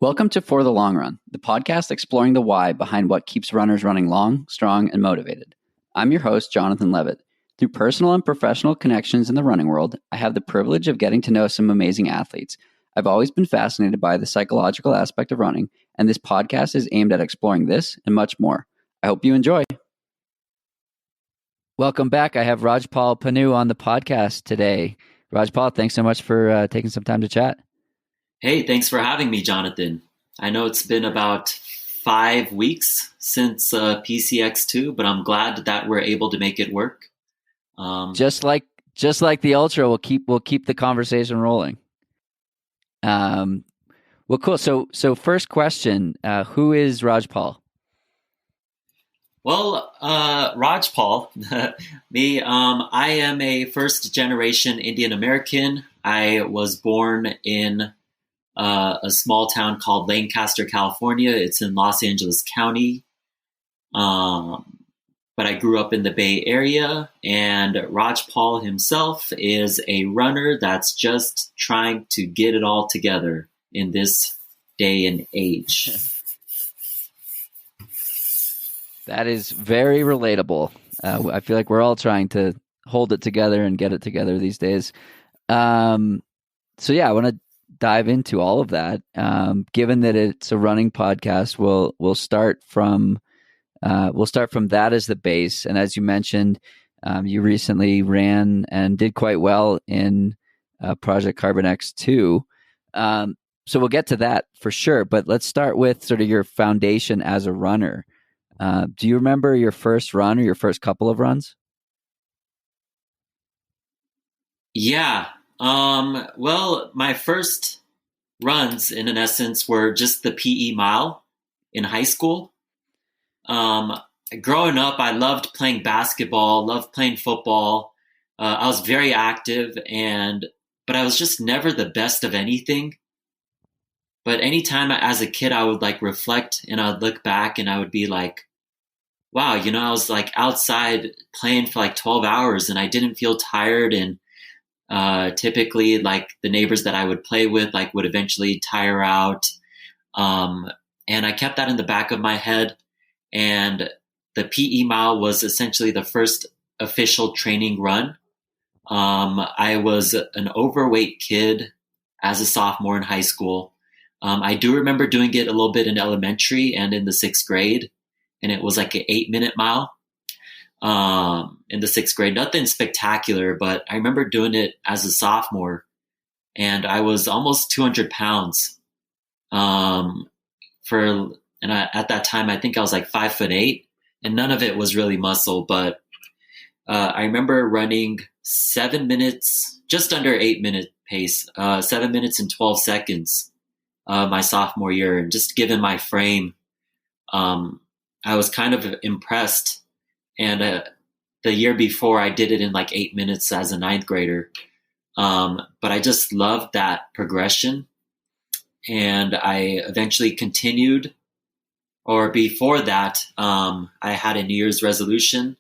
Welcome to For the Long Run, the podcast exploring the why behind what keeps runners running long, strong, and motivated. I'm your host, Jonathan Levitt. Through personal and professional connections in the running world, I have the privilege of getting to know some amazing athletes. I've always been fascinated by the psychological aspect of running, and this podcast is aimed at exploring this and much more. I hope you enjoy. Welcome back. I have Rajpaul Pannu on the podcast today. Rajpaul, thanks so much for taking some time to chat. Hey, thanks for having me, Jonathan. I know it's been about 5 weeks since PCX2, but I'm glad that we're able to make it work. Just like the Ultra, we'll keep the conversation rolling. Well, cool. So first question: who is Rajpaul? Well, Rajpaul, me. I am a first generation Indian American. I was born in a small town called Lancaster, California. It's in Los Angeles County. But I grew up in the Bay Area, and Rajpaul himself is a runner that's just trying to get it all together in this day and age. That is very relatable. I feel like we're all trying to hold it together and get it together these days. So yeah, I want to dive into all of that. Given that it's a running podcast, we'll start from that as the base. And as you mentioned, you recently ran and did quite well in Project Carbon X2. So we'll get to that for sure. But let's start with sort of your foundation as a runner. Do you remember your first run or your first couple of runs? Yeah. Well, my first runs, in an essence, were just the PE mile in high school. Growing up, I loved playing basketball, loved playing football. I was very active, but I was just never the best of anything. But anytime as a kid, I would like reflect and I would look back and I would be like, wow, I was like outside playing for like 12 hours and I didn't feel tired. And typically like the neighbors that I would play with like would eventually tire out. And I kept that in the back of my head. And the PE mile was essentially the first official training run. I was an overweight kid as a sophomore in high school. I do remember doing it a little bit in elementary and in the 6th grade. And it was like an 8-minute mile in the 6th grade. Nothing spectacular, but I remember doing it as a sophomore. And I was almost 200 pounds. At that time, I think I was like 5'8", and none of it was really muscle. But I remember running 7 minutes, just under 8-minute pace, 7 minutes and 12 seconds my sophomore year. And just given my frame, I was kind of impressed. And the year before, I did it in like 8 minutes as a 9th grader. But I just loved that progression. And I eventually continued. Or before that, I had a New Year's resolution.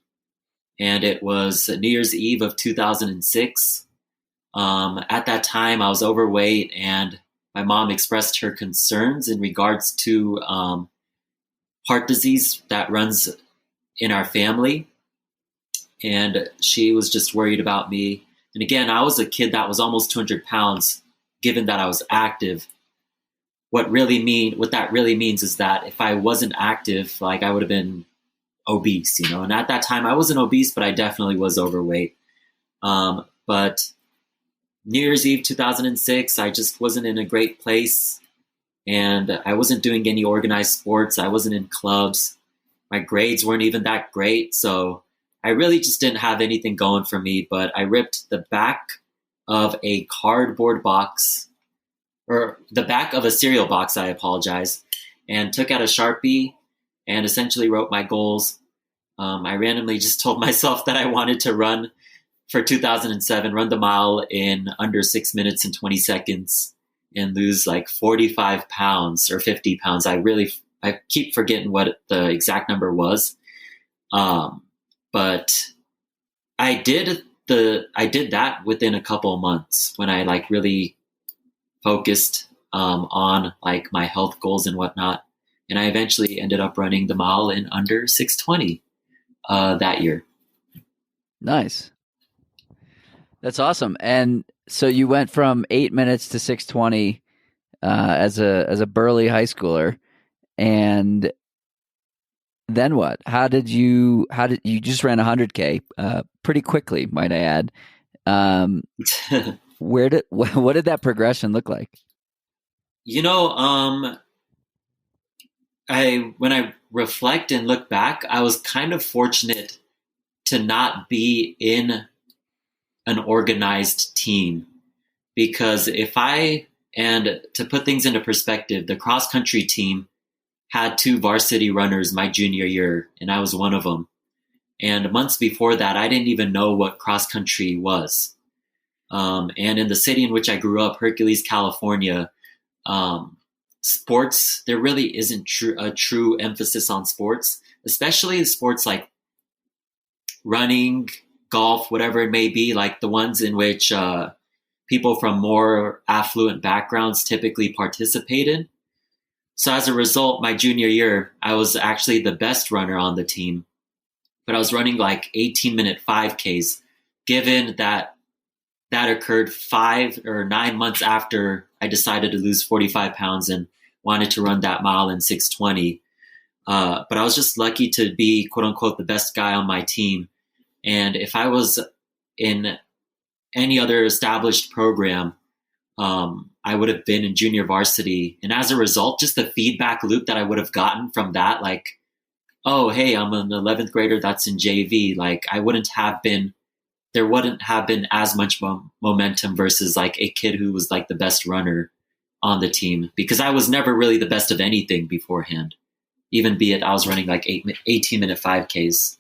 And it was New Year's Eve of 2006. At that time, I was overweight. And my mom expressed her concerns in regards to heart disease that runs in our family. And she was just worried about me. And again, I was a kid that was almost 200 pounds, given that I was active. What that really means is that if I wasn't active, like I would have been obese, and at that time I wasn't obese, but I definitely was overweight. But New Year's Eve, 2006, I just wasn't in a great place. And I wasn't doing any organized sports. I wasn't in clubs. My grades weren't even that great. So I really just didn't have anything going for me. But I ripped the back of a cardboard box, or the back of a cereal box, I apologize, and took out a Sharpie and essentially wrote my goals. I randomly just told myself that I wanted to run for 2007, run the mile in under 6 minutes and 20 seconds. And lose like 45 pounds or 50 pounds. I keep forgetting what the exact number was. But I did I did that within a couple of months when I like really focused on like my health goals and whatnot. And I eventually ended up running the mile in under 6:20 that year. Nice. That's awesome. And so you went from 8 minutes to 6:20 as a burly high schooler, and then what? How did you just ran 100K pretty quickly, might I add? Um, what did that progression look like? You know, I when I reflect and look back, I was kind of fortunate to not be in an organized team because and to put things into perspective, the cross country team had two varsity runners my junior year, and I was one of them. And months before that, I didn't even know what cross country was. And in the city in which I grew up, Hercules, California, sports, there really isn't a true emphasis on sports, especially sports like running, golf, whatever it may be, like the ones in which people from more affluent backgrounds typically participate in. So as a result, my junior year, I was actually the best runner on the team, but I was running like 18-minute 5Ks, given that that occurred 5 or 9 months after I decided to lose 45 pounds and wanted to run that mile in 6:20. But I was just lucky to be, quote unquote, the best guy on my team. And if I was in any other established program, I would have been in junior varsity. And as a result, just the feedback loop that I would have gotten from that, like, oh, hey, I'm an 11th grader that's in JV. Like, there wouldn't have been as much momentum versus like a kid who was like the best runner on the team, because I was never really the best of anything beforehand, even be it I was running like 18-minute 5Ks.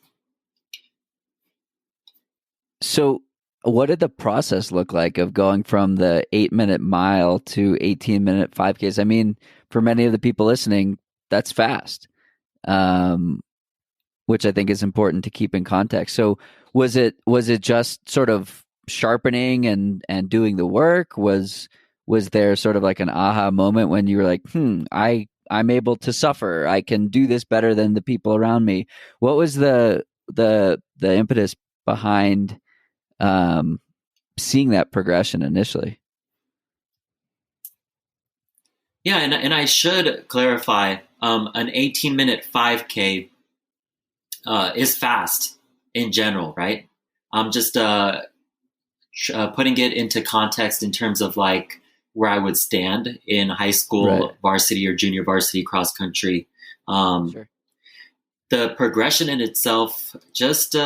So, what did the process look like of going from the 8-minute mile to 18-minute 5Ks? I mean, for many of the people listening, that's fast, which I think is important to keep in context. So, was it just sort of sharpening and doing the work? Was there sort of like an aha moment when you were like, I'm able to suffer. I can do this better than the people around me. What was the impetus behind seeing that progression initially? Yeah, and I should clarify, an 18-minute 5K is fast in general, right? I'm just putting it into context in terms of like where I would stand in high school, Right. varsity or junior varsity cross country. Sure. The progression in itself, just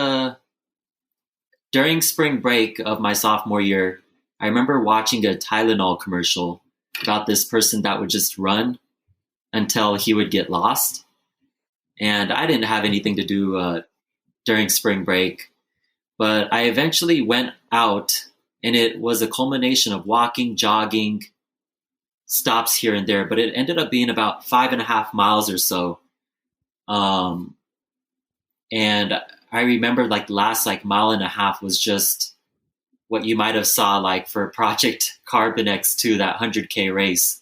during spring break of my sophomore year, I remember watching a Tylenol commercial about this person that would just run until he would get lost. And I didn't have anything to do during spring break, but I eventually went out, and it was a culmination of walking, jogging, stops here and there, but it ended up being about 5.5 miles or so. And I remember like the last like mile and a half was just what you might have saw like for Project Carbon X2, that 100K race.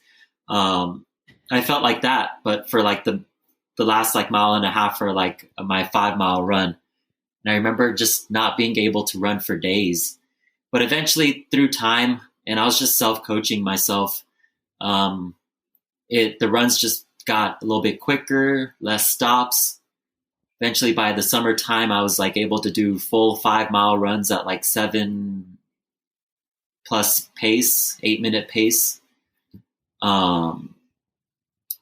I felt like that, but for like the last like mile and a half for like my 5 mile run. And I remember just not being able to run for days, but eventually through time, and I was just self-coaching myself, the runs just got a little bit quicker, less stops. Eventually by the summertime, I was like able to do full 5 mile runs at like 7+ pace, 8-minute pace. And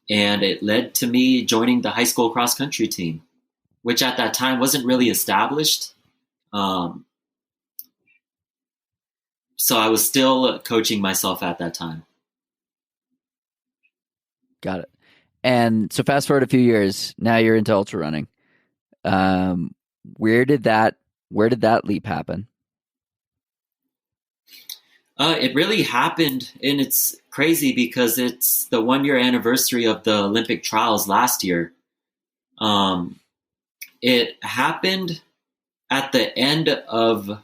it led to me joining the high school cross country team, which at that time wasn't really established. So I was still coaching myself at that time. Got it. And so fast forward a few years, now you're into ultra running. Where did that leap happen? It really happened, and it's crazy because it's the 1-year anniversary of the Olympic trials last year. It happened at the end of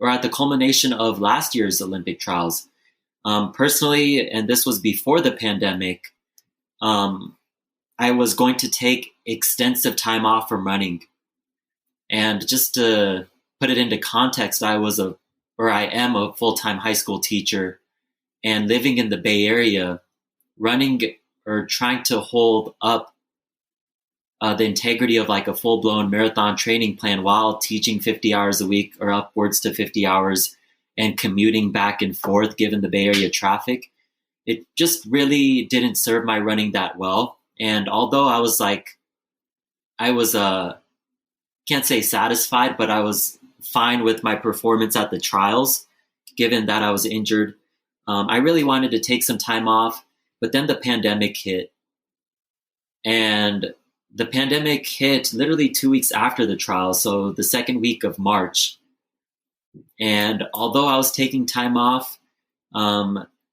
or at the culmination of last year's Olympic trials. Personally, and this was before the pandemic, um, I was going to take extensive time off from running. And just to put it into context, I am a full-time high school teacher, and living in the Bay Area, running or trying to hold up the integrity of like a full-blown marathon training plan while teaching 50 hours a week or upwards to 50 hours and commuting back and forth given the Bay Area traffic, it just really didn't serve my running that well. And although I was can't say satisfied, but I was fine with my performance at the trials, given that I was injured. I really wanted to take some time off, but then the pandemic hit. And the pandemic hit literally 2 weeks after the trials, so the second week of March. And although I was taking time off,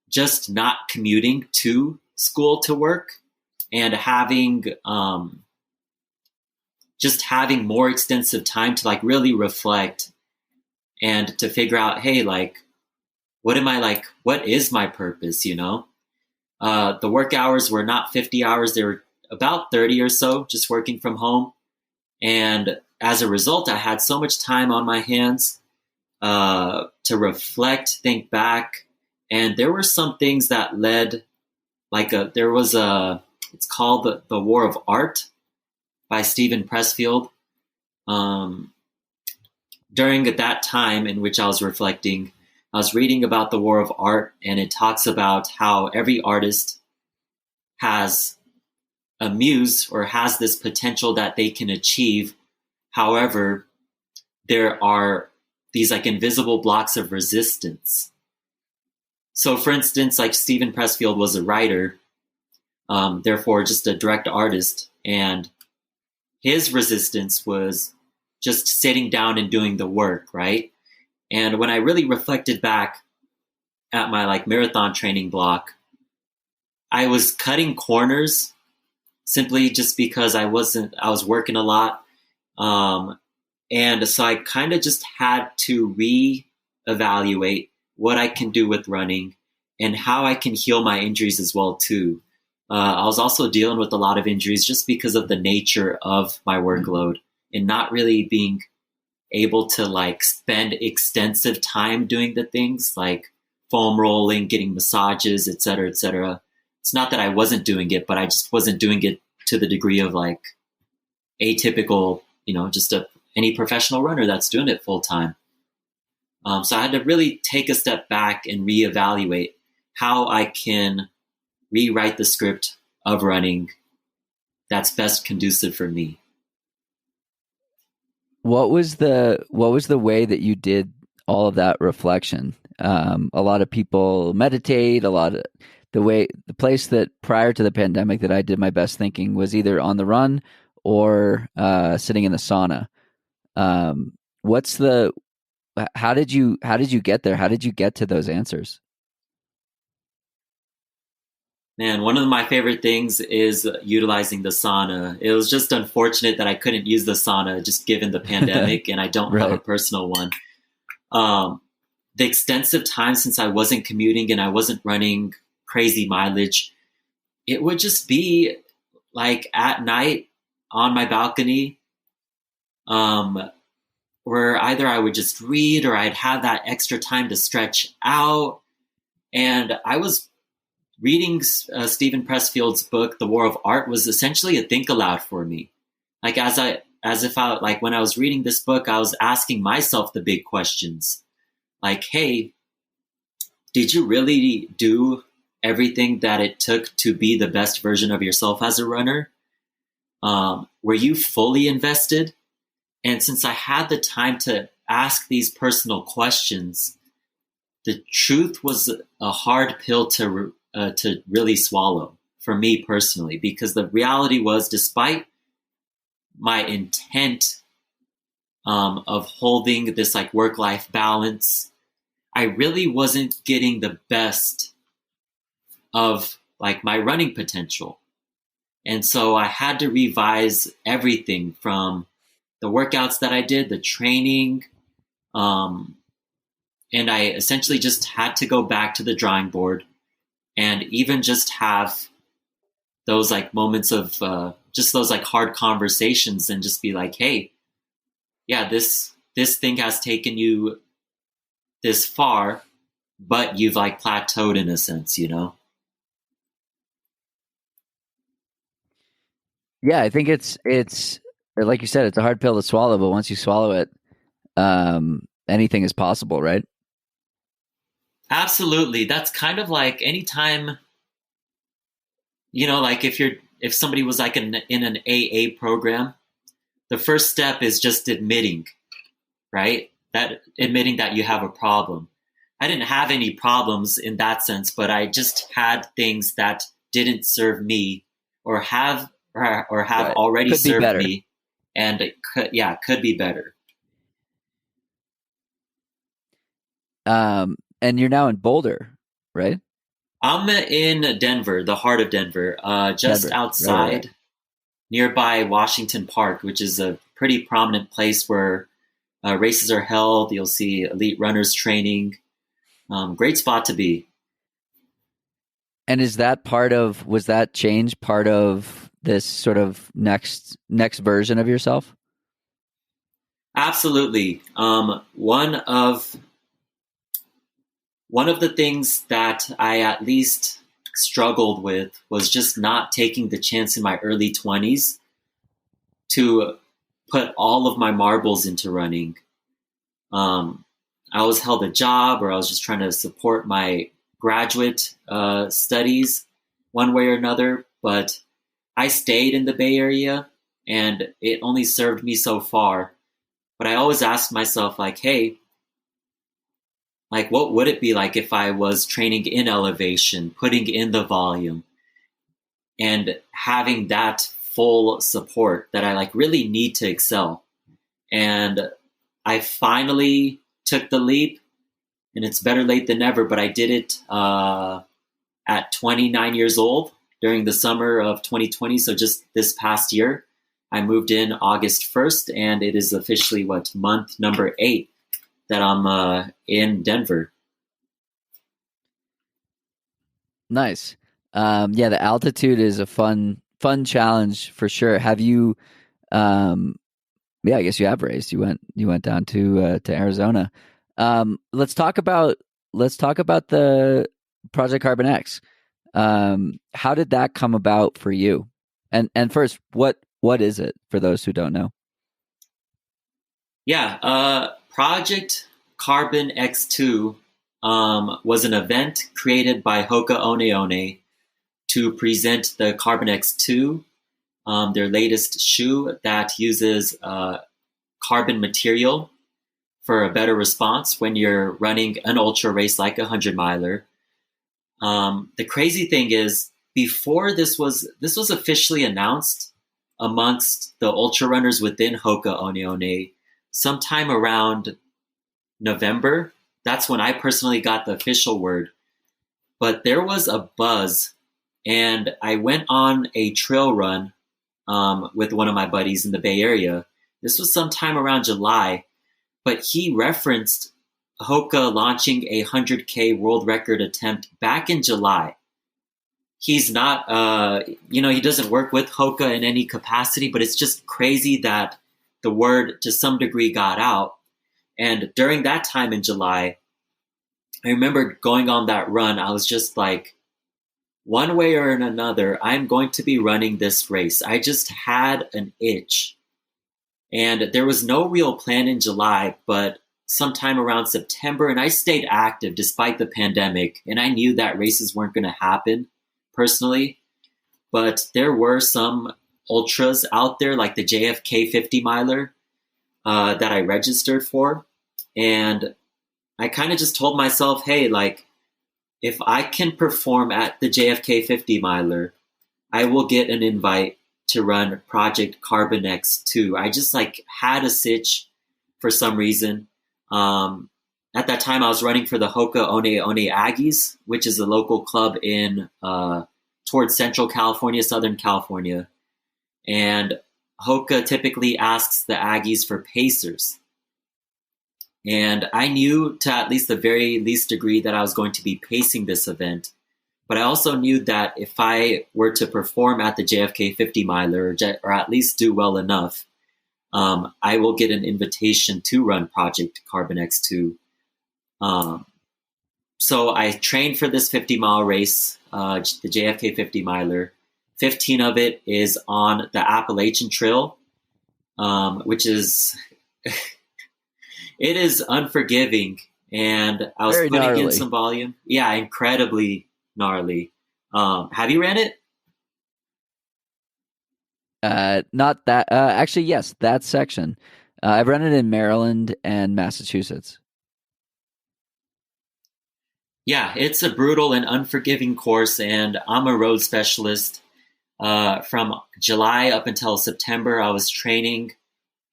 just not commuting to school to work and having just having more extensive time to like really reflect and to figure out, hey, like, what is my purpose, you know? The work hours were not 50 hours, they were about 30 or so, just working from home. And as a result, I had so much time on my hands to reflect, think back. And there were some things that led, it's called The War of Art by Stephen Pressfield. During that time in which I was reflecting, I was reading about the War of Art, and it talks about how every artist has a muse or has this potential that they can achieve. However, there are these like invisible blocks of resistance. So for instance, like Stephen Pressfield was a writer, therefore just a direct artist, and his resistance was just sitting down and doing the work, right? And when I really reflected back at my like marathon training block, I was cutting corners simply just because I was working a lot. And so I kind of just had to reevaluate what I can do with running and how I can heal my injuries as well too. I was also dealing with a lot of injuries just because of the nature of my workload and not really being able to like spend extensive time doing the things like foam rolling, getting massages, et cetera, et cetera. It's not that I wasn't doing it, but I just wasn't doing it to the degree of like atypical, any professional runner that's doing it full time. So I had to really take a step back and reevaluate how I can rewrite the script of running that's best conducive for me. What was the way that you did all of that reflection? A lot of people meditate. The place that prior to the pandemic that I did my best thinking was either on the run or sitting in the sauna. How did you get there? How did you get to those answers? Man, one of my favorite things is utilizing the sauna. It was just unfortunate that I couldn't use the sauna just given the pandemic, and I don't have a personal one. The extensive time since I wasn't commuting and I wasn't running crazy mileage, it would just be like at night on my balcony, where either I would just read or I'd have that extra time to stretch out. And I was reading Stephen Pressfield's book, The War of Art, was essentially a think aloud for me. Like when I was reading this book, I was asking myself the big questions. Like, hey, did you really do everything that it took to be the best version of yourself as a runner? Were you fully invested? And since I had the time to ask these personal questions, the truth was a hard pill to really swallow for me personally, because the reality was, despite my intent of holding this like work-life balance, I really wasn't getting the best of like my running potential. And so I had to revise everything from the workouts that I did, the training, And I essentially just had to go back to the drawing board and even just have those like moments of just those like hard conversations and just be like, hey, yeah, this thing has taken you this far, but you've like plateaued in a sense, you know? Yeah, I think it's like you said, it's a hard pill to swallow, but once you swallow it, anything is possible, right? Absolutely. That's kind of like anytime, you know, like if somebody was like in an AA program, the first step is just admitting, right? That admitting that you have a problem. I didn't have any problems in that sense, but I just had things that didn't serve me or have Right. already Could be served better. me, and it could be better. And you're now in Boulder, right? I'm in Denver, the heart of Denver, just Denver. Right. outside nearby Washington Park, which is a pretty prominent place where races are held. You'll see elite runners training. Great spot to be. And is that was that change part of this sort of next version of yourself? Absolutely. One of the things that I at least struggled with was just not taking the chance in my early 20s to put all of my marbles into running. Um, I always held a job, or I was just trying to support my graduate studies one way or another. But I stayed in the Bay Area, and it only served me so far. But I always asked myself, like, hey, like, what would it be like if I was training in elevation, putting in the volume, and having that full support that I like really need to excel? And I finally took the leap, and it's better late than never. But I did it at 29 years old during the summer of 2020. So just this past year, I moved in August 1st, and it is officially month number 8 that I'm in Denver. Nice. Yeah, the altitude is a fun challenge for sure. Have you um yeah, I guess you have raced. You went down to Arizona. Let's talk about the Project Carbon X. How did that come about for you? And first, what is it for those who don't know? Yeah, Project Carbon X2 was an event created by HOKA One One to present the Carbon X2, their latest shoe that uses carbon material for a better response when you're running an ultra race like a 100 miler. The crazy thing is, before this was officially announced amongst the ultra runners within HOKA One One, sometime around November. That's when I personally got the official word. But there was a buzz, and I went on a trail run with one of my buddies in the Bay Area. This was sometime around July, but he referenced Hoka launching a 100K world record attempt back in July. He's not, he doesn't work with Hoka in any capacity, but it's just crazy that the word to some degree got out. And during that time in July, I remember going on that run. I was just like, one way or another, I'm going to be running this race. I just had an itch. And there was no real plan in July, but sometime around September, and I stayed active despite the pandemic. And I knew that races weren't going to happen personally, but there were some ultras out there, like the JFK 50 miler that I registered for. And I kind of just told myself, hey, like, if I can perform at the JFK 50 miler, I will get an invite to run Project Carbon X2. I just like had a sitch for some reason. At that time, I was running for the Hoka One One Aggies, which is a local club in towards Central California, Southern California. And Hoka typically asks the Aggies for pacers. And I knew to at least the very least degree that I was going to be pacing this event. But I also knew that if I were to perform at the JFK 50 miler, or at least do well enough, I will get an invitation to run Project Carbon X2. So I trained for this 50-mile race, the JFK 50 miler. 15 of it is on the Appalachian Trail, which is it is unforgiving. And I was Very putting in gnarly. some volume. Yeah, incredibly gnarly. Have you ran it? Not that. Actually, yes, that section. I've run it in Maryland and Massachusetts. Yeah, it's a brutal and unforgiving course, and I'm a road specialist. From July up until September, I was training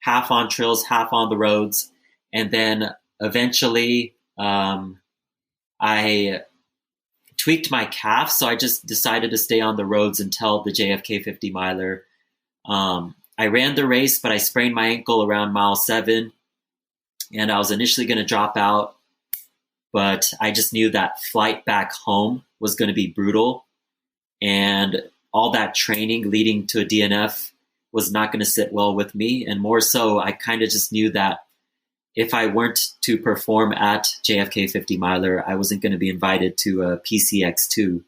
half on trails, half on the roads. And then eventually I tweaked my calf, so I just decided to stay on the roads until the JFK 50 miler. I ran the race, but I sprained my ankle around mile 7, and I was initially going to drop out, but I just knew that flight back home was going to be brutal, and all that training leading to a DNF was not going to sit well with me. And more so, I kind of just knew that if I weren't to perform at JFK 50 miler, I wasn't going to be invited to a PCX2,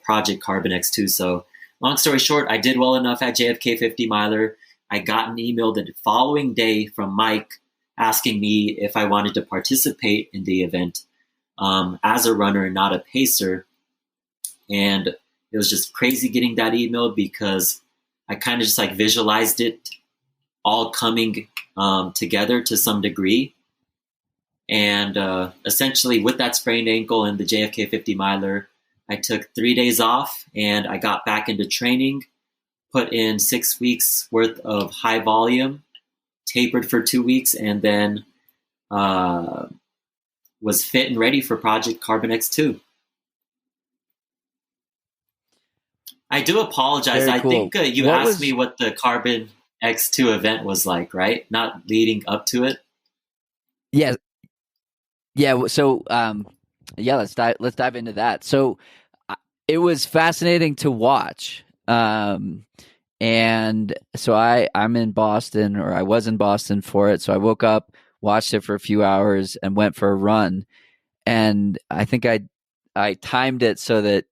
Project Carbon X2. So long story short, I did well enough at JFK 50 miler. I got an email the following day from Mike asking me if I wanted to participate in the event as a runner and not a pacer. And it was just crazy getting that email because I kind of just like visualized it all coming together to some degree. And essentially with that sprained ankle and the JFK 50 miler, I took 3 days off and I got back into training, put in 6 weeks worth of high volume, tapered for 2 weeks, and then was fit and ready for Project Carbon X2. I do apologize. Very I cool. think you What asked me was? what the Carbon X2 event was like, right? Not leading up to it. Yeah, yeah. So, yeah, let's dive into that. So, uh, it was fascinating to watch. And so I'm in Boston, or I was in Boston for it. So I woke up, watched it for a few hours, and went for a run. And I think I timed it so that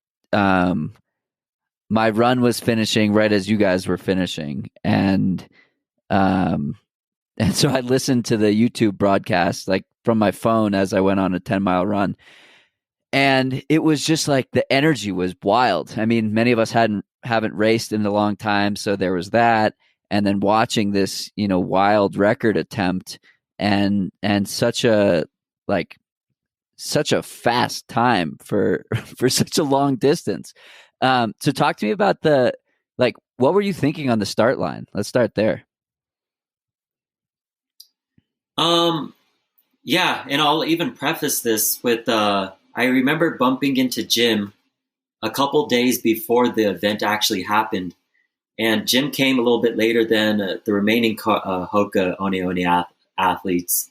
my run was finishing right as you guys were finishing, um, and so I listened to the YouTube broadcast like from my phone as I went on a 10-mile run. And it was just like the energy was wild. I mean, many of us haven't raced in a long time, so there was that. And then watching this, wild record attempt, and like such a fast time for for such a long distance. So talk to me about what were you thinking on the start line? Let's start there. Um, yeah, and I'll even preface this with I remember bumping into Jim a couple days before the event actually happened, and Jim came a little bit later than the remaining HOKA One athletes,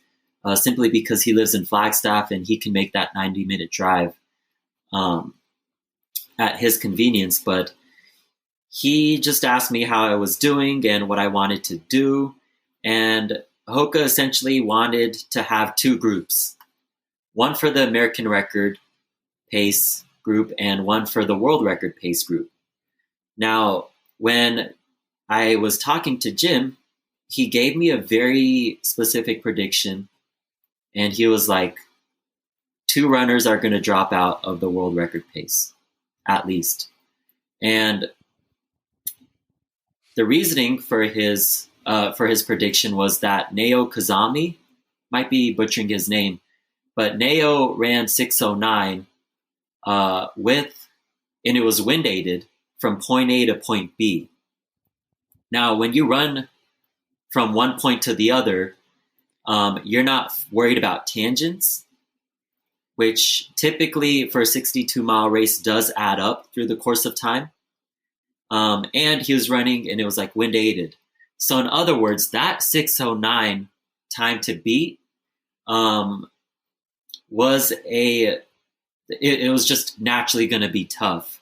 simply because he lives in Flagstaff and he can make that 90-minute drive um, at his convenience. But he just asked me how I was doing and what I wanted to do. And Hoka essentially wanted to have two groups, one for the American record pace group and one for the world record pace group. Now, when I was talking to Jim, he gave me a very specific prediction. And he was like, 2 runners are going to drop out of the world record pace, at least. And the reasoning for his prediction was that Nao Kazami, might be butchering his name, but Nao ran 609 and it was wind aided from point A to point B. Now, when you run from one point to the other, you're not worried about tangents, which typically for a 62-mile race does add up through the course of time. And he was running and it was like wind aided. So in other words, that 609 time to beat um, was it was just naturally going to be tough.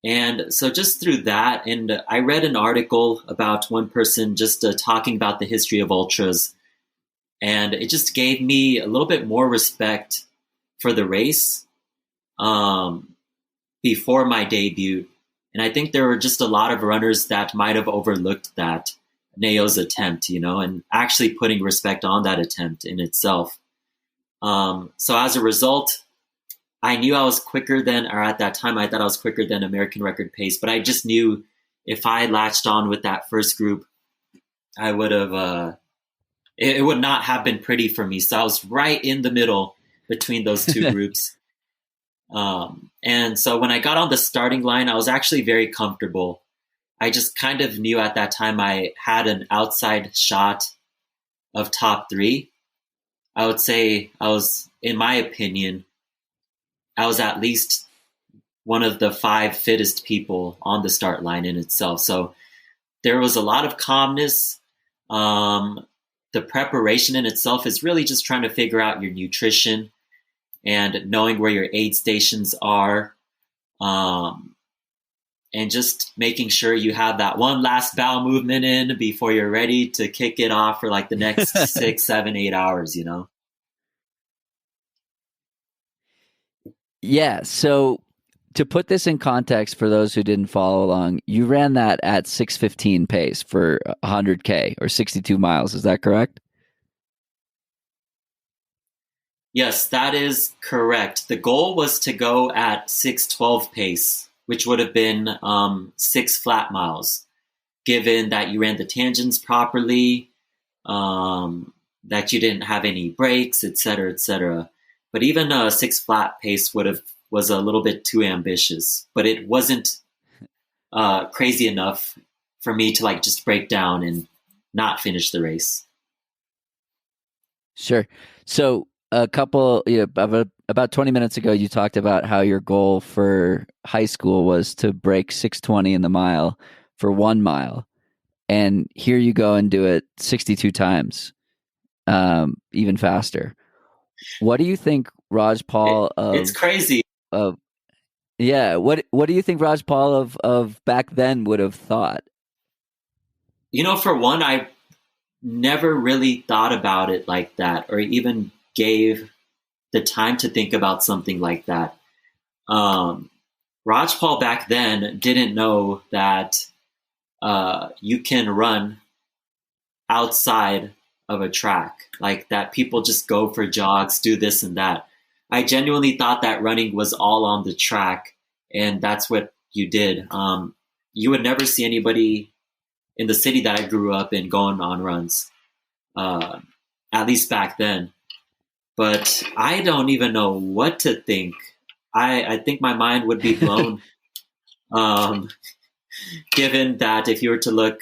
And so just through that, and I read an article about one person just talking about the history of ultras, and it just gave me a little bit more respect for the race um, before my debut. And I think there were just a lot of runners that might have overlooked that Neo's attempt, and actually putting respect on that attempt in itself. So as a result, I knew I was quicker than, or at that time, I thought I was quicker than American record pace, but I just knew if I latched on with that first group, I would have, it would not have been pretty for me. So I was right in the middle between those two groups. And so when I got on the starting line, I was actually very comfortable. I just kind of knew at that time I had an outside shot of top three. I would say I was, in my opinion, I was at least one of the 5 fittest people on the start line in itself. So there was a lot of calmness. The preparation in itself is really just trying to figure out your nutrition and knowing where your aid stations are. And just making sure you have that one last bowel movement in before you're ready to kick it off for like the next 6, 7, 8 hours, Yeah. So to put this in context for those who didn't follow along, you ran that at 6:15 pace for 100K or 62 miles. Is that correct? Yes, that is correct. The goal was to go at 6:12 pace, which would have been 6 flat miles, given that you ran the tangents properly, that you didn't have any breaks, et cetera, et cetera. But even a 6 flat pace was a little bit too ambitious. But it wasn't crazy enough for me to like just break down and not finish the race. Sure. So a couple, about 20 minutes ago, you talked about how your goal for high school was to break 6:20 in the mile for 1 mile. And here you go and do it 62 times, even faster. What do you think Rajpaul It's crazy. of yeah, what do you think Rajpaul of back then would have thought? For one, I never really thought about it like that or even gave the time to think about something like that. Rajpaul back then didn't know that you can run outside of a track, like that people just go for jogs, do this and that. I genuinely thought that running was all on the track and that's what you did. You would never see anybody in the city that I grew up in going on runs, at least back then. But I don't even know what to think. I think my mind would be blown, given that if you were to look,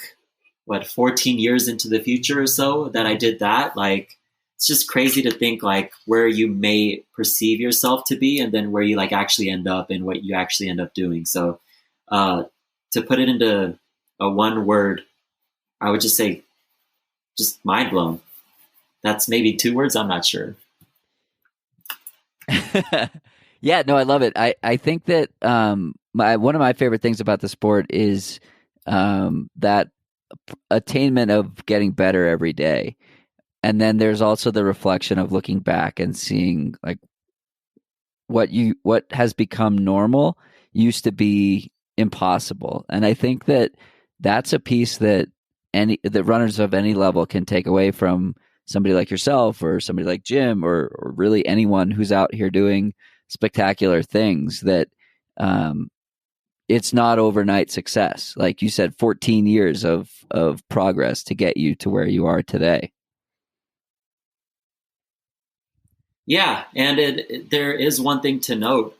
14 years into the future or so that I did that, like, it's just crazy to think like where you may perceive yourself to be and then where you like actually end up and what you actually end up doing. So to put it into a one word, I would just say just mind blown. That's maybe 2 words. I'm not sure. Yeah, no, I love it. I think that one of my favorite things about the sport is that attainment of getting better every day. And then there's also the reflection of looking back and seeing like what has become normal used to be impossible. And I think that that's a piece that the runners of any level can take away from somebody like yourself or somebody like Jim or really anyone who's out here doing spectacular things, that it's not overnight success. Like you said, 14 years of progress to get you to where you are today. Yeah, and there is one thing to note.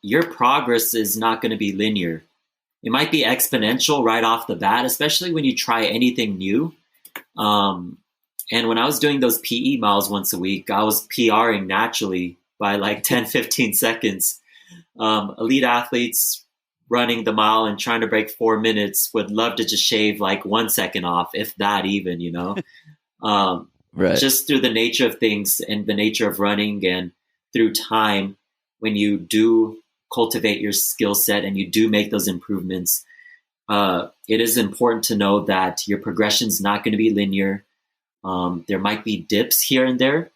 Your progress is not going to be linear. It might be exponential right off the bat, especially when you try anything new. And when I was doing those PE miles once a week, I was PRing naturally by like 10, 15 seconds. Elite athletes running the mile and trying to break 4 minutes would love to just shave like 1 second off, if that even, Right. just through the nature of things and the nature of running, and through time, when you do cultivate your skill set and you do make those improvements, it is important to know that your progression is not going to be linear. There might be dips here and there,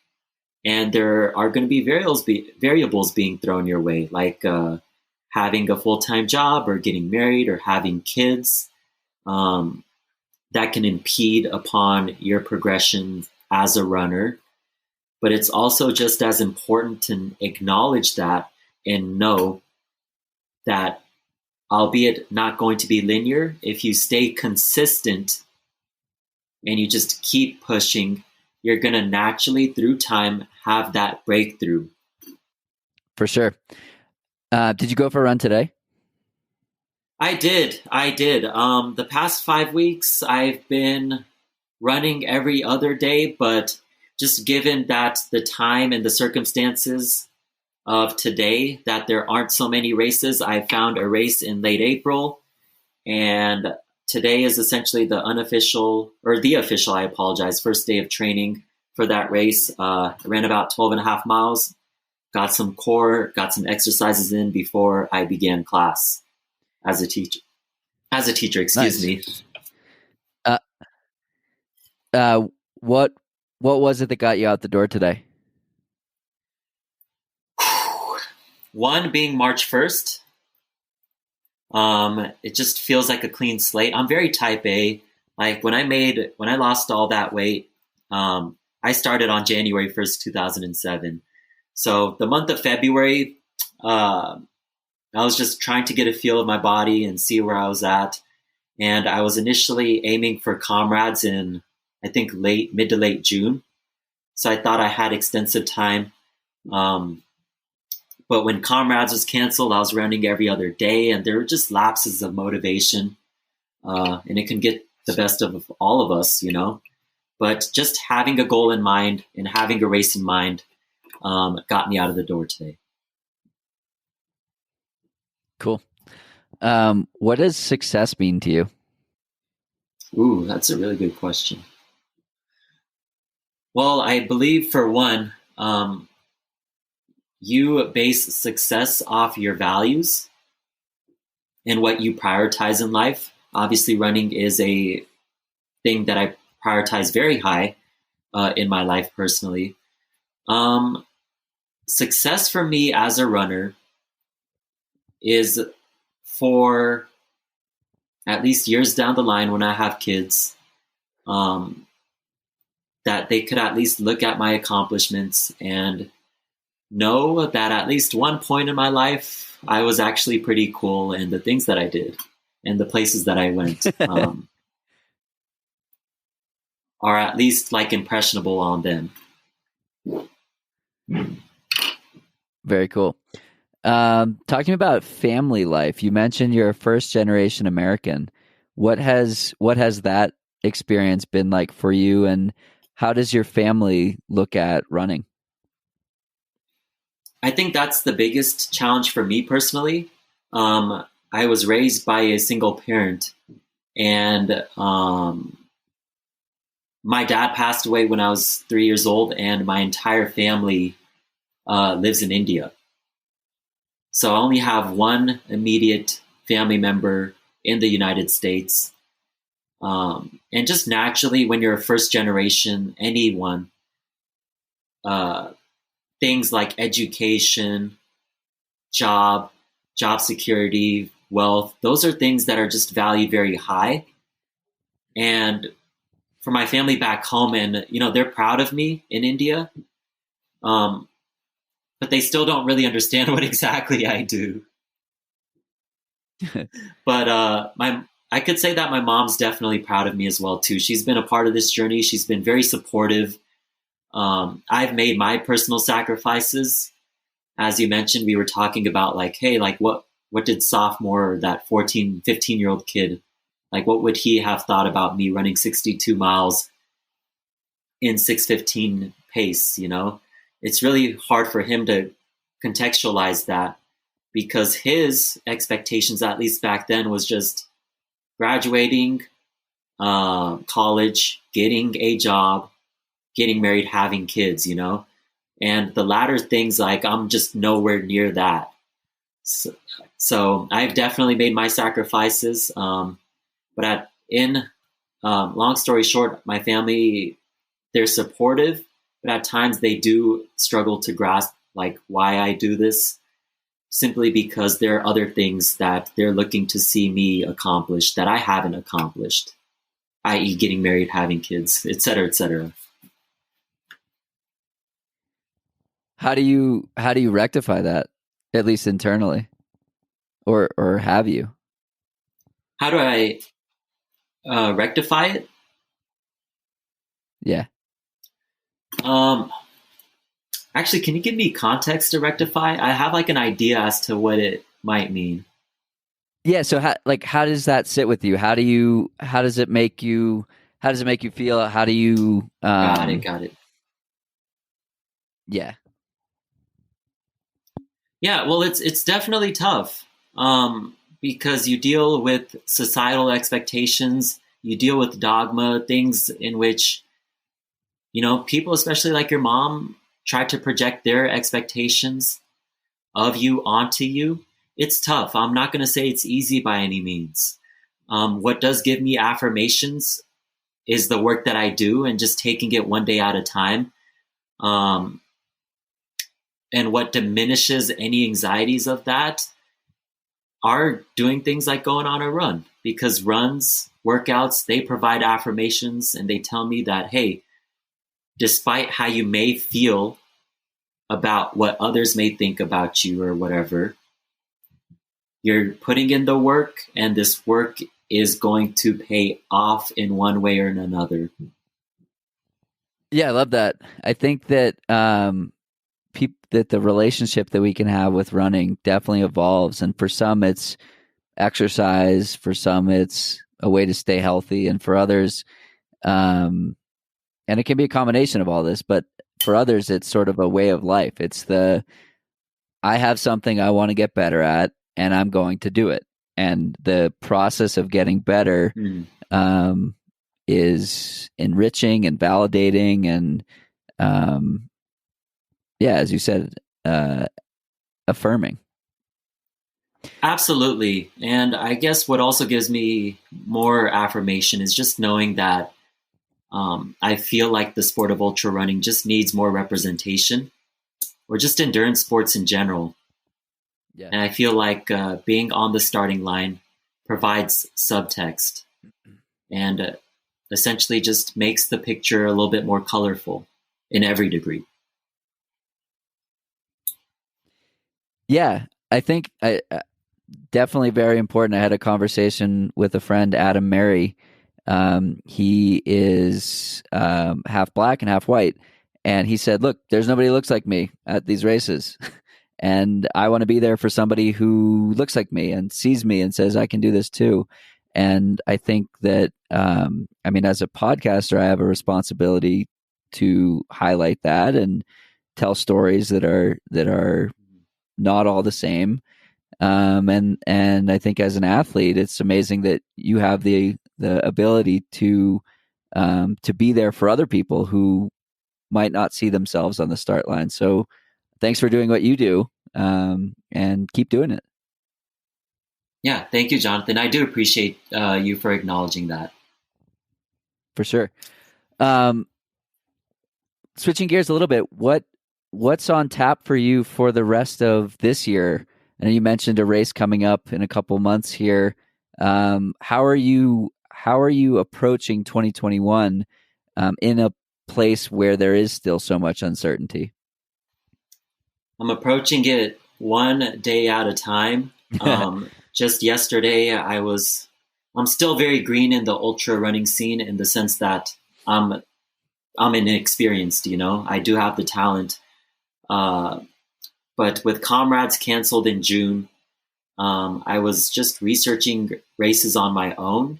and there are going to be variables being thrown your way, like having a full-time job or getting married or having kids. That can impede upon your progression as a runner. But it's also just as important to acknowledge that and know that, albeit not going to be linear, if you stay consistent and you just keep pushing, you're going to naturally, through time, have that breakthrough. For sure. Did you go for a run today? I did. The past 5 weeks, I've been running every other day, but just given that the time and the circumstances of today, that there aren't so many races, I found a race in late April, and today is essentially the official, I apologize, first day of training for that race. I ran about 12 and a half miles, got some exercises in before I began class as a teacher. Excuse me. Uh, what was it that got you out the door today? One being March 1st. It just feels like a clean slate. I'm very type A. Like when I lost all that weight, I started on January 1st, 2007. So the month of February, I was just trying to get a feel of my body and see where I was at. And I was initially aiming for comrades in, I think, mid to late June. So I thought I had extensive time. But when comrades was canceled, I was running every other day, and there were just lapses of motivation. And it can get the best of all of us, you know. But just having a goal in mind and having a race in mind got me out of the door today. Cool. What does success mean to you? Ooh, that's a really good question. Well, I believe, for one, you base success off your values and what you prioritize in life. Obviously, running is a thing that I prioritize very high in my life personally. Success for me as a runner is, for at least years down the line when I have kids, that they could at least look at my accomplishments and know that at least one point in my life, I was actually pretty cool in the things that I did and the places that I went, are at least like impressionable on them. Very cool. Talking about family life, you mentioned you're a first generation American. What has that experience been like for you, and how does your family look at running? I think that's the biggest challenge for me personally. I was raised by a single parent, and my dad passed away when I was 3 years old, and my entire family lives in India. So I only have one immediate family member in the United States. And just naturally, when you're a first generation, anyone, things like education, job security, wealth, those are things that are just valued very high. And for my family back home, and they're proud of me in India, but they still don't really understand what exactly I do. But I could say that my mom's definitely proud of me as well too. She's been a part of this journey. She's been very supportive. I've made my personal sacrifices. As you mentioned, we were talking about like, hey, like what did sophomore, or that 14, 15-year-old kid, like what would he have thought about me running 62 miles in 6:15 pace, It's really hard for him to contextualize that, because his expectations, at least back then, was just graduating college, getting a job, getting married, having kids, you know? And the latter things, like, I'm just nowhere near that. So I've definitely made my sacrifices. But long story short, my family, they're supportive, but at times they do struggle to grasp like why I do this, simply because there are other things that they're looking to see me accomplish that I haven't accomplished, i.e., getting married, having kids, et cetera, et cetera. How do you rectify that, at least internally, or have you? How do I rectify it? Yeah. Um, Actually, can you give me context to rectify? I have like an idea as to what it might mean. Yeah, so how does that sit with you? How does it make you feel? How do you Got it, got it. yeah. Yeah, well, it's definitely tough, because you deal with societal expectations, you deal with dogma, things in which, you know, people, especially like your mom, try to project their expectations of you onto you. It's tough. I'm not going to say it's easy by any means. What does give me affirmations is the work that I do and just taking it one day at a time. Um, and what diminishes any anxieties of that are doing things like going on a run, because runs, workouts, they provide affirmations and they tell me that, hey, despite how you may feel about what others may think about you or whatever, you're putting in the work and this work is going to pay off in one way or another. Yeah, I love that. I think that that the relationship that we can have with running definitely evolves, and for some it's exercise, for some it's a way to stay healthy, and for others and it can be a combination of all this, but for others it's sort of a way of life. It's the I have something I want to get better at and I'm going to do it. And the process of getting better Mm. um, is enriching and validating and um, yeah, as you said, affirming. Absolutely. And I guess what also gives me more affirmation is just knowing that I feel like the sport of ultra running just needs more representation, or just endurance sports in general. Yeah. And I feel like being on the starting line provides subtext and essentially just makes the picture a little bit more colorful in every degree. Yeah, I think definitely very important. I had a conversation with a friend, Adam Mary. He is half black and half white, and he said, "Look, there's nobody who looks like me at these races, and I want to be there for somebody who looks like me and sees me and says I can do this too." And I think that, I mean, as a podcaster, I have a responsibility to highlight that and tell stories that are not all the same. And I think as an athlete, it's amazing that you have the ability to be there for other people who might not see themselves on the start line. So thanks for doing what you do, and keep doing it. Yeah, thank you, Jonathan. I do appreciate you for acknowledging that. For sure. Um, Switching gears a little bit, what's on tap for you for the rest of this year? I know you mentioned a race coming up in a couple months here. How are you approaching 2021 in a place where there is still so much uncertainty? I'm approaching it one day at a time. Just yesterday, I'm still very green in the ultra running scene, in the sense that I'm, I'm inexperienced, you know, I do have the talent. Uh, but with comrades canceled in June, I was just researching races on my own.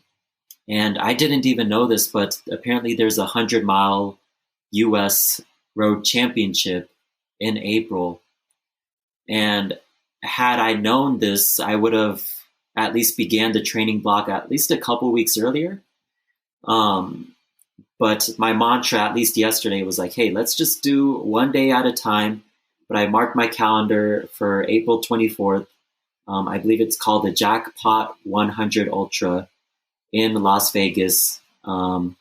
And I didn't even know this, but apparently there's a 100-mile US road championship in April. And had I known this, I would have at least began the training block at least a couple weeks earlier. Um, But my mantra, at least yesterday, was like, hey, let's just do one day at a time. But I marked my calendar for April 24th. I believe it's called the Jackpot 100 Ultra in Las Vegas. And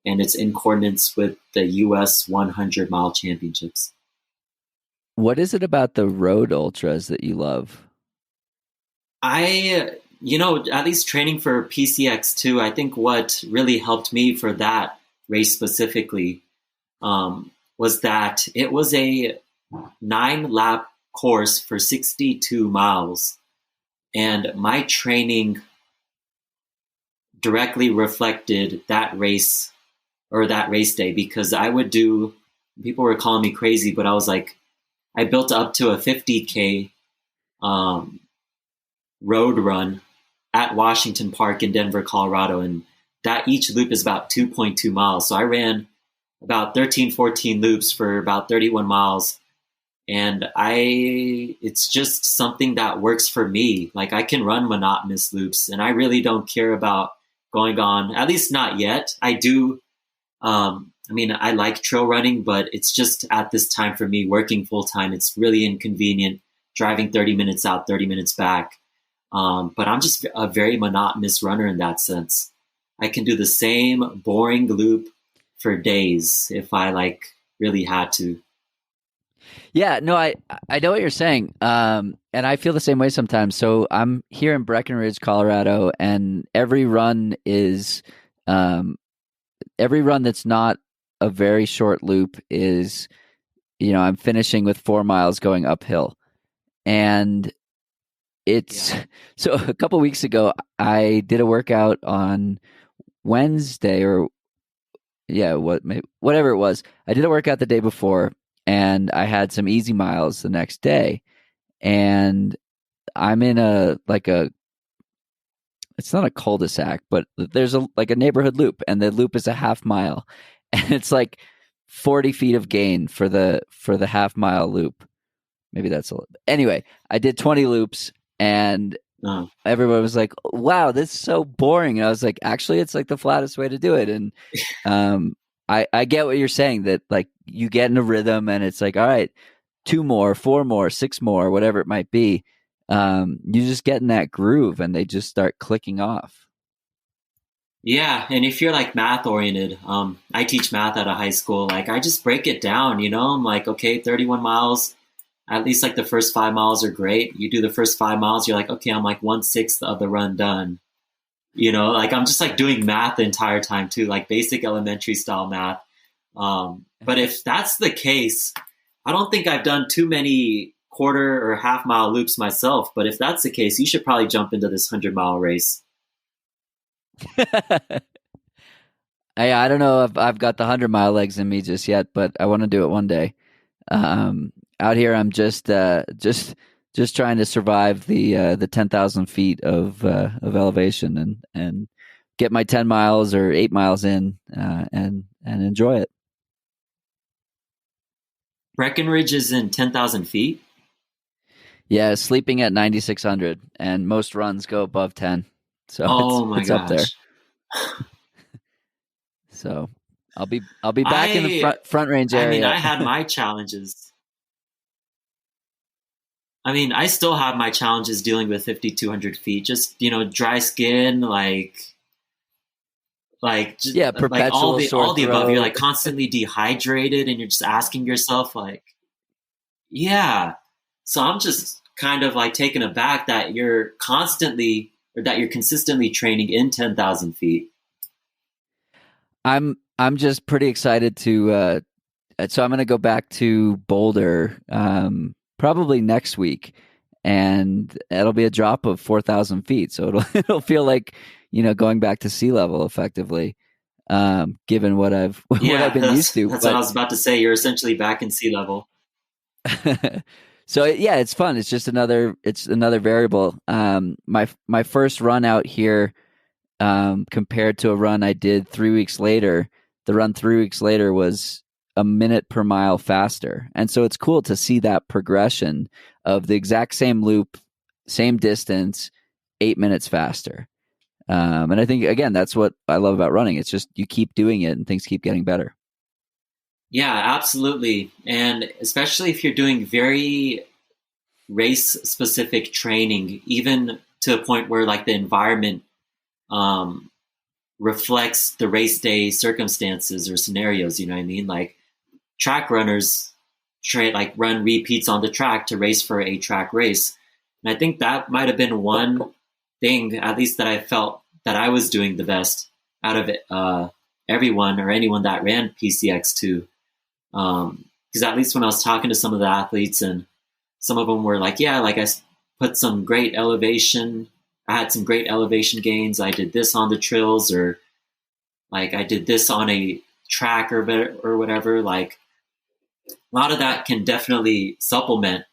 it's in coordinates with the US 100 mile championships. What is it about the road ultras that you love? At least training for PCX2, I think what really helped me for that race specifically was that it was a 9-lap course for 62 miles. And my training directly reflected that race or that race day, because people were calling me crazy, but I was like, I built up to a 50K road run at Washington Park in Denver, Colorado. And that each loop is about 2.2 miles. So I ran about 13, 14 loops for about 31 miles. And it's just something that works for me. Like, I can run monotonous loops, and I really don't care about going on, at least not yet. I do. I like trail running, but it's just at this time for me, working full time, it's really inconvenient driving 30 minutes out, 30 minutes back. But I'm just a very monotonous runner in that sense. I can do the same boring loop for days if I really had to. Yeah, no, I know what you're saying. And I feel the same way sometimes. So I'm here in Breckenridge, Colorado, and every run that's not a very short loop is, I'm finishing with 4 miles going uphill. And so a couple weeks ago, I did a workout on Wednesday whatever it was. I did a workout the day before, and I had some easy miles the next day. And I'm in it's not a cul-de-sac, but there's a neighborhood loop, and the loop is a half mile, and it's like 40 feet of gain for the half mile loop. Maybe that's a little. Anyway, I did 20 loops, and everyone was like, wow, this is so boring. And I was like, actually, it's like the flattest way to do it. And I get what you're saying, that like you get in a rhythm, and it's like, all right, 2 more, 4 more, 6 more, whatever it might be. You just get in that groove, and they just start clicking off. Yeah, and if you're like math oriented, I teach math at a high school. Like, I just break it down, I'm like, okay, 31 miles, at least like the first 5 miles are great. You do the first 5 miles, you're like, okay, I'm like 1/6 of the run done. Like, I'm just like doing math the entire time too, like basic elementary style math. But if that's the case, I don't think I've done too many quarter or half mile loops myself. But if that's the case, you should probably jump into this 100-mile race. I don't know if I've got the 100-mile legs in me just yet, but I want to do it one day. Out here, I'm just trying to survive the 10,000 feet of elevation and get my 10 miles or 8 miles in and enjoy it. Breckenridge is in 10,000 feet. Yeah, sleeping at 9,600, and most runs go above 10. So it's gosh. up there. So I'll be back in the front range area. I had my challenges. I still have my challenges dealing with 5,200 feet. Just, dry skin, perpetual all the above. throat. You're like constantly dehydrated, and you're just asking yourself, like, yeah. So I'm just kind of like taken aback that you're consistently training in 10,000 feet. I'm just pretty excited to. So I'm going to go back to Boulder probably next week, and it'll be a drop of 4,000 feet. So it'll feel like going back to sea level effectively, given what I've been used to. That's what I was about to say. You're essentially back in sea level. So yeah, it's fun. It's just another variable. My first run out here, compared to a run I did 3 weeks later, the run 3 weeks later was a minute per mile faster. And so it's cool to see that progression of the exact same loop, same distance, 8 minutes faster. And I think, again, that's what I love about running. It's just you keep doing it and things keep getting better. Yeah, absolutely. And especially if you're doing very race specific training, even to a point where like the environment um, reflects the race day circumstances or scenarios, you know what I mean? Like track runners like run repeats on the track to race for a track race. And I think that might have been one thing, at least that I felt that I was doing the best out of everyone or anyone that ran PCX2. Because at least when I was talking to some of the athletes, and some of them were like, yeah, like I put some great elevation. I had some great elevation gains. I did this on the trails, or like I did this on a track or whatever. Like a lot of that can definitely supplement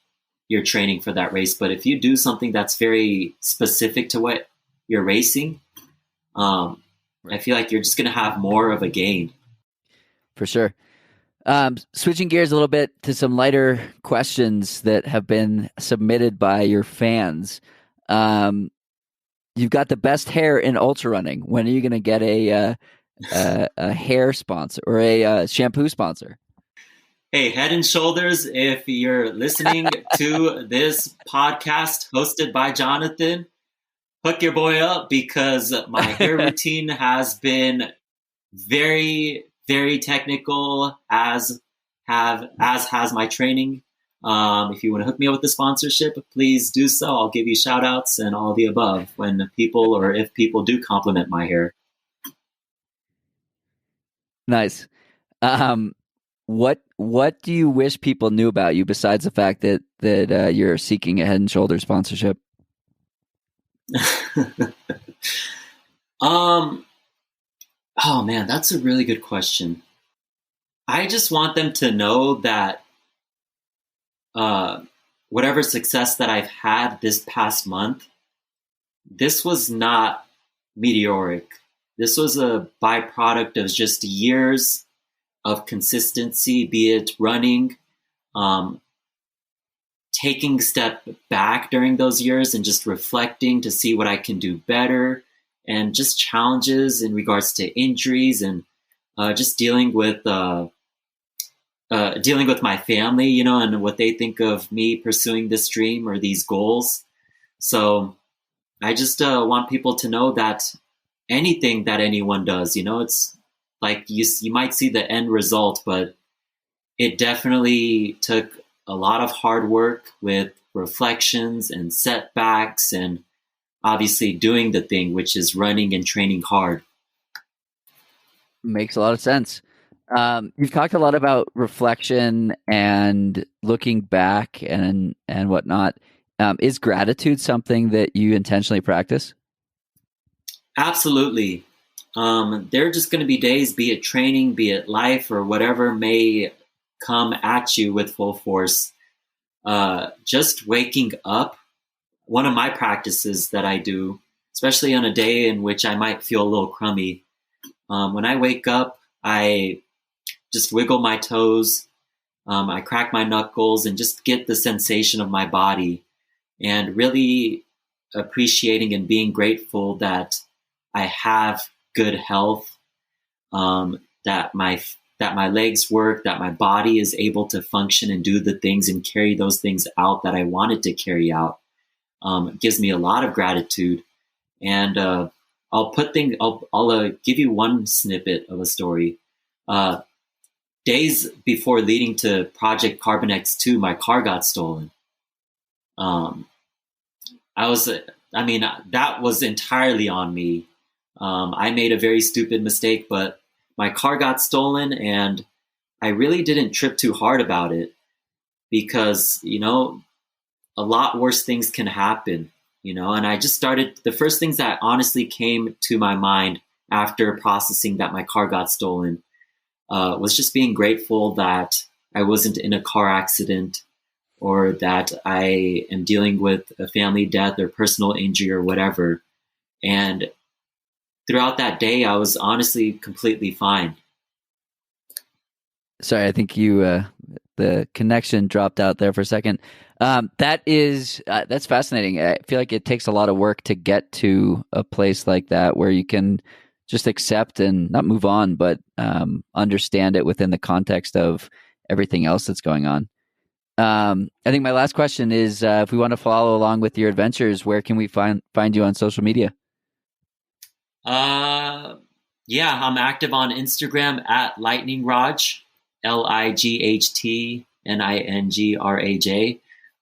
your training for that race. But if you do something that's very specific to what you're racing, I feel like you're just going to have more of a gain. For sure. Switching gears a little bit to some lighter questions that have been submitted by your fans. You've got the best hair in ultra running. When are you going to get a hair sponsor or a shampoo sponsor? Hey, Head and Shoulders, if you're listening to this podcast hosted by Jonathan, hook your boy up, because my hair routine has been very, very technical, as has my training. If you want to hook me up with the sponsorship, please do so. I'll give you shout outs and all the above when people, or if people do compliment my hair. Nice. What do you wish people knew about you besides the fact that you're seeking a Head and Shoulders sponsorship? Oh man, that's a really good question. I just want them to know that whatever success that I've had this past month, this was not meteoric. This was a byproduct of just years of consistency, be it running, taking a step back during those years and just reflecting to see what I can do better, and just challenges in regards to injuries, and just dealing with my family, you know, and what they think of me pursuing this dream or these goals. So I just want people to know that anything that anyone does, you know, it's like you might see the end result, but it definitely took a lot of hard work with reflections and setbacks, and obviously doing the thing, which is running and training hard. Makes a lot of sense. You've talked a lot about reflection and looking back and whatnot. Is gratitude something that you intentionally practice? Absolutely. There are just going to be days, be it training, be it life, or whatever may come at you with full force. Just waking up, one of my practices that I do, especially on a day in which I might feel a little crummy, when I wake up, I just wiggle my toes, I crack my knuckles, and just get the sensation of my body, and really appreciating and being grateful that I have good health, that my legs work, that my body is able to function and do the things and carry those things out that I wanted to carry out. It gives me a lot of gratitude. And I'll give you one snippet of a story. Days before leading to Project Carbon X2, my car got stolen. That was entirely on me. I made a very stupid mistake, but my car got stolen, and I really didn't trip too hard about it, because, you know, a lot worse things can happen, you know, and I just started, the first things that honestly came to my mind after processing that my car got stolen was just being grateful that I wasn't in a car accident, or that I am dealing with a family death or personal injury or whatever. And throughout that day, I was honestly completely fine. Sorry, I think the connection dropped out there for a second. That's fascinating. I feel like it takes a lot of work to get to a place like that where you can just accept and not move on, but understand it within the context of everything else that's going on. I think my last question is, if we want to follow along with your adventures, where can we find you on social media? Yeah, I'm active on Instagram at Lightning Raj, LIGHTNINGRAJ.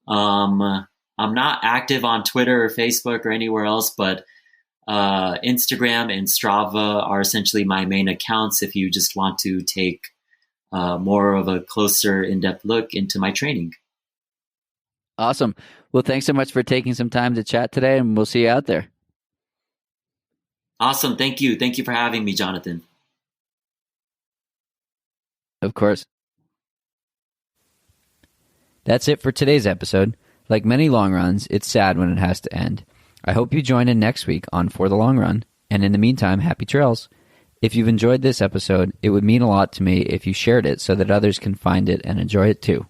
I'm not active on Twitter or Facebook or anywhere else, but Instagram and Strava are essentially my main accounts if you just want to take more of a closer, in-depth look into my training. Awesome. Well, thanks so much for taking some time to chat today, and we'll see you out there. Awesome. Thank you. Thank you for having me, Jonathan. Of course. That's it for today's episode. Like many long runs, it's sad when it has to end. I hope you join in next week on For the Long Run, and in the meantime, happy trails. If you've enjoyed this episode, it would mean a lot to me if you shared it so that others can find it and enjoy it too.